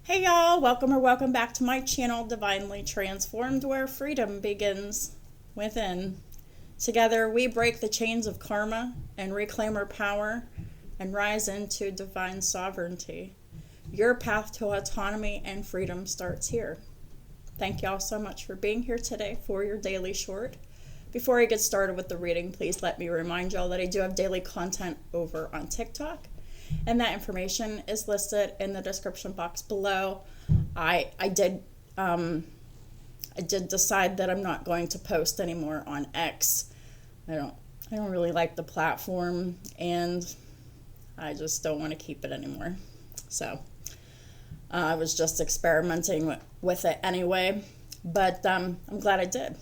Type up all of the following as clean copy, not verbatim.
Hey y'all, welcome back to my channel, Divinely Transformed, where freedom begins within. Together we break the chains of karma and reclaim our power and rise into divine sovereignty. Your path to autonomy and freedom starts here. Thank y'all so much for being here today for your daily short. Before I get started with the reading, please let me remind y'all that I do have daily content over on TikTok, and that information is listed in the description box below. I did decide that I'm not going to post anymore on X. I don't really like the platform, and I just don't want to keep it anymore. So I was just experimenting with it anyway, but I'm glad I did.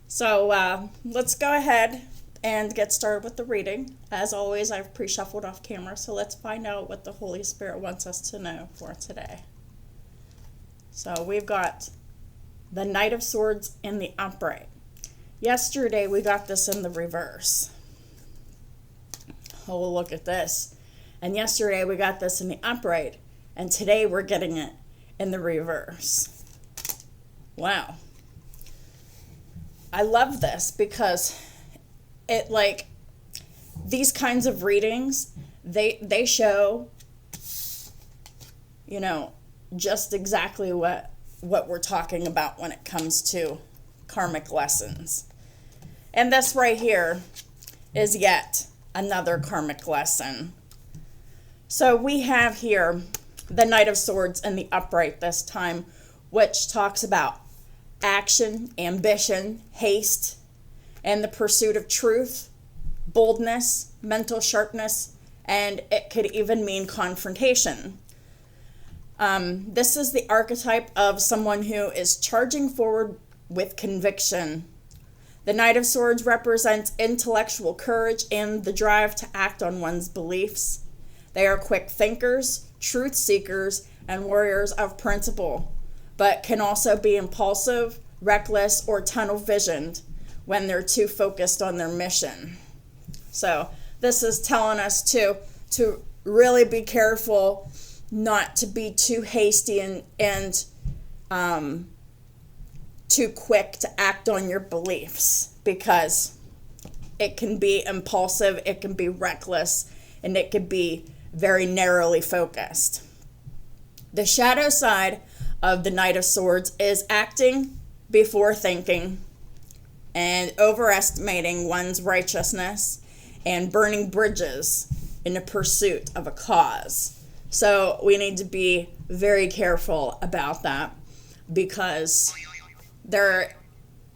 So let's go ahead and get started with the reading. As always, I've pre-shuffled off camera, so let's find out what the Holy Spirit wants us to know for today. So we've got the Knight of Swords in the upright. Yesterday we got this in the reverse. Oh, look at this. And yesterday we got this in the upright, and today we're getting it in the reverse. Wow. I love this because it, like, these kinds of readings, they show, just exactly what we're talking about when it comes to karmic lessons. And this right here is yet another karmic lesson. So we have here the Knight of Swords in the upright this time, which talks about action, ambition, haste, and the pursuit of truth, boldness, mental sharpness, and it could even mean confrontation. This is the archetype of someone who is charging forward with conviction. The Knight of Swords represents intellectual courage and the drive to act on one's beliefs. They are quick thinkers, truth seekers, and warriors of principle, but can also be impulsive, reckless, or tunnel-visioned when they're too focused on their mission. So this is telling us to really be careful not to be too hasty and too quick to act on your beliefs, because it can be impulsive, it can be reckless, and it can be very narrowly focused. The shadow side of the Knight of Swords is acting before thinking and overestimating one's righteousness and burning bridges in the pursuit of a cause. So we need to be very careful about that, because there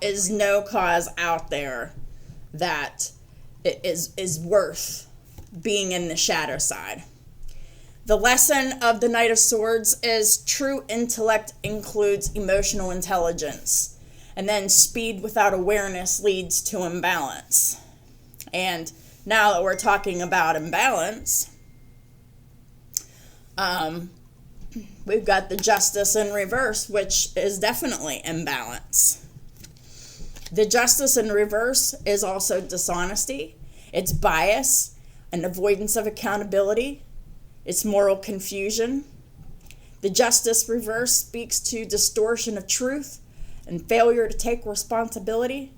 is no cause out there that is worth being in the shadow side. The lesson of the Knight of Swords is true intellect includes emotional intelligence. And then speed without awareness leads to imbalance. And now that we're talking about imbalance, we've got the Justice in reverse, which is definitely imbalance. The Justice in reverse is also dishonesty. It's bias, an avoidance of accountability. It's moral confusion. The Justice reverse speaks to distortion of truth and failure to take responsibility,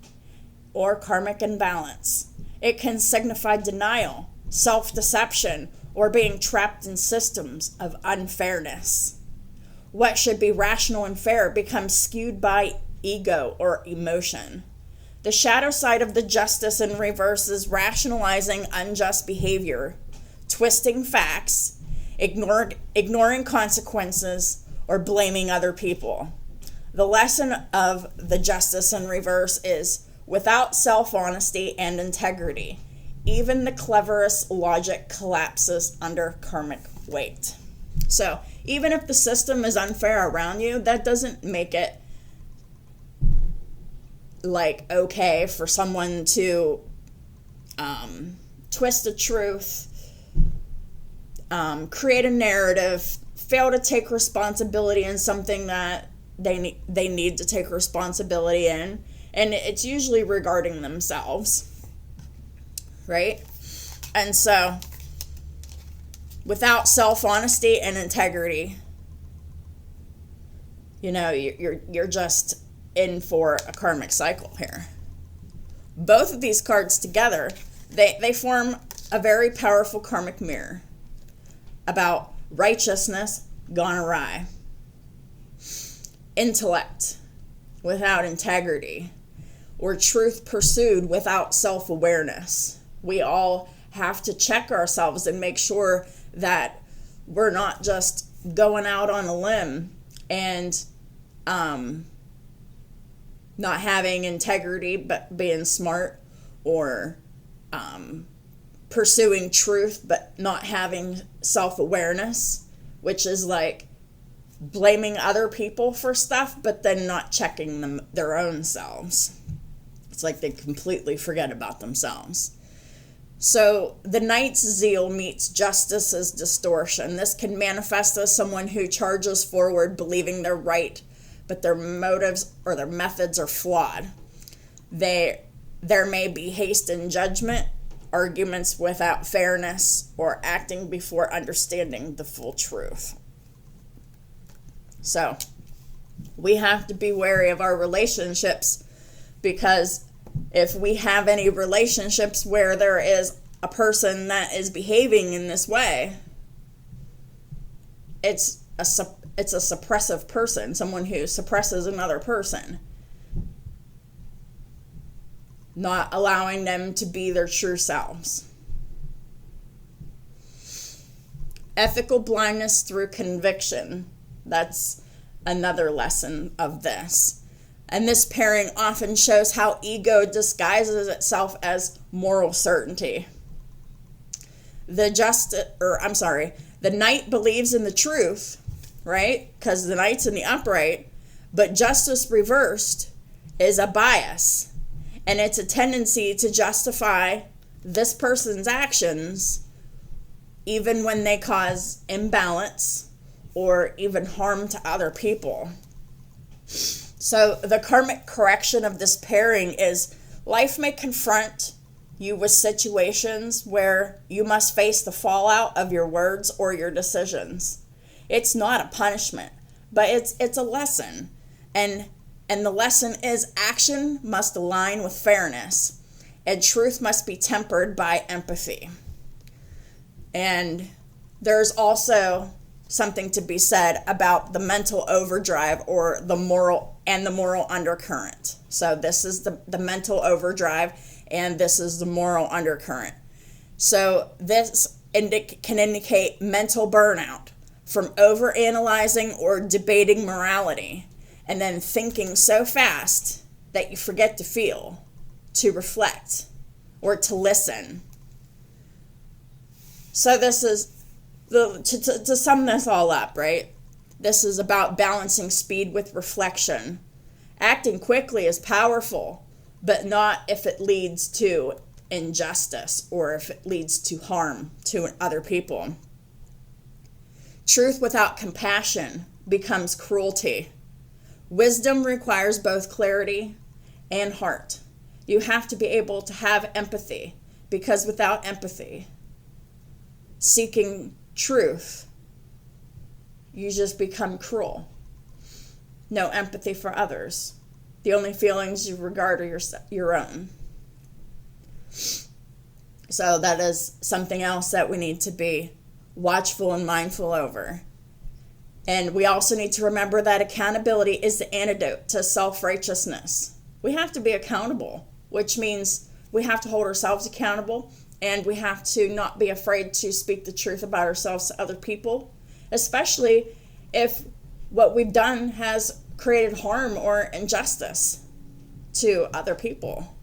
or karmic imbalance. It can signify denial, self-deception, or being trapped in systems of unfairness. What should be rational and fair becomes skewed by ego or emotion. The shadow side of the Justice in reverse is rationalizing unjust behavior, twisting facts, ignoring consequences, or blaming other people. The lesson of the Justice in reverse is without self-honesty and integrity, even the cleverest logic collapses under karmic weight. So even if the system is unfair around you, that doesn't make it okay for someone to twist the truth, create a narrative, fail to take responsibility in something that they need to take responsibility in, and it's usually regarding themselves, right? And so without self-honesty and integrity, you're just in for a karmic cycle here. Both of these cards together, they form a very powerful karmic mirror about righteousness gone awry, intellect without integrity, or truth pursued without self-awareness. We all have to check ourselves and make sure that we're not just going out on a limb and not having integrity but being smart, or pursuing truth but not having self-awareness, which is like blaming other people for stuff but then not checking their own selves. It's like they completely forget about themselves. So the Knight's zeal meets justice's distortion. This can manifest as someone who charges forward believing they're right, but their motives or their methods are flawed. There may be haste in judgment, arguments without fairness, or acting before understanding the full truth. So we have to be wary of our relationships, because if we have any relationships where there is a person that is behaving in this way, it's a suppressive person, someone who suppresses another person, not allowing them to be their true selves. Ethical blindness through conviction. That's another lesson of this. And this pairing often shows how ego disguises itself as moral certainty. The Knight believes in the truth, right? Because the Knight's in the upright, but justice reversed is a bias, and it's a tendency to justify this person's actions even when they cause imbalance or even harm to other people. So the karmic correction of this pairing is life may confront you with situations where you must face the fallout of your words or your decisions. It's not a punishment, but it's a lesson. And the lesson is action must align with fairness, and truth must be tempered by empathy. And there's also something to be said about the mental overdrive or the moral undercurrent. So this is the mental overdrive, and this is the moral undercurrent. So this can indicate mental burnout from overanalyzing or debating morality, and then thinking so fast that you forget to feel, to reflect, or to listen. So this is to sum this all up, right? This is about balancing speed with reflection. Acting quickly is powerful, but not if it leads to injustice or if it leads to harm to other people. Truth without compassion becomes cruelty. Wisdom requires both clarity and heart. You have to be able to have empathy, because without empathy, seeking truth, you just become cruel. No empathy for others. The only feelings you regard are your own. So that is something else that we need to be watchful and mindful over. And we also need to remember that accountability is the antidote to self-righteousness. We have to be accountable, which means we have to hold ourselves accountable, and we have to not be afraid to speak the truth about ourselves to other people, especially if what we've done has created harm or injustice to other people.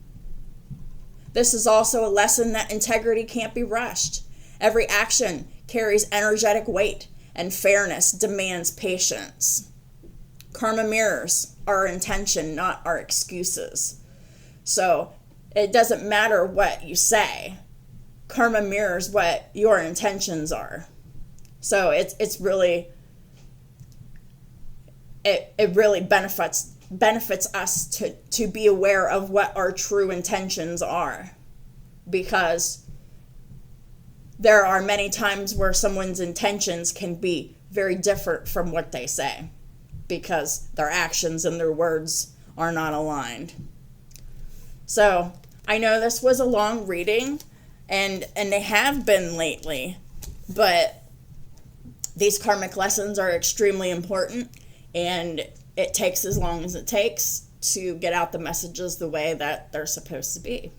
This is also a lesson that integrity can't be rushed. Every action carries energetic weight, and fairness demands patience. Karma mirrors our intention, not our excuses. So it doesn't matter what you say. Karma mirrors what your intentions are. So it really benefits us to be aware of what our true intentions are, because there are many times where someone's intentions can be very different from what they say, because their actions and their words are not aligned. So I know this was a long reading, and they have been lately, but these karmic lessons are extremely important, and it takes as long as it takes to get out the messages the way that they're supposed to be.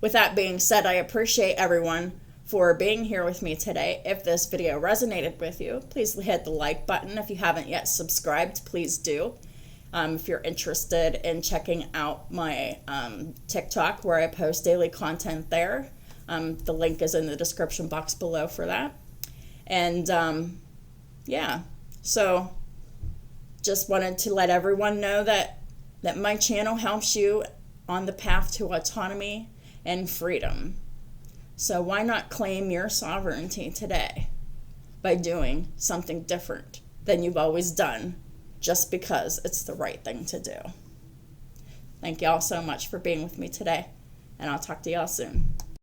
With that being said, I appreciate everyone for being here with me today. If this video resonated with you, please hit the like button. If you haven't yet subscribed, please do. If you're interested in checking out my TikTok, where I post daily content there, the link is in the description box below for that. And yeah, so just wanted to let everyone know that my channel helps you on the path to autonomy and freedom. So why not claim your sovereignty today by doing something different than you've always done, just because it's the right thing to do. Thank y'all so much for being with me today, and I'll talk to y'all soon.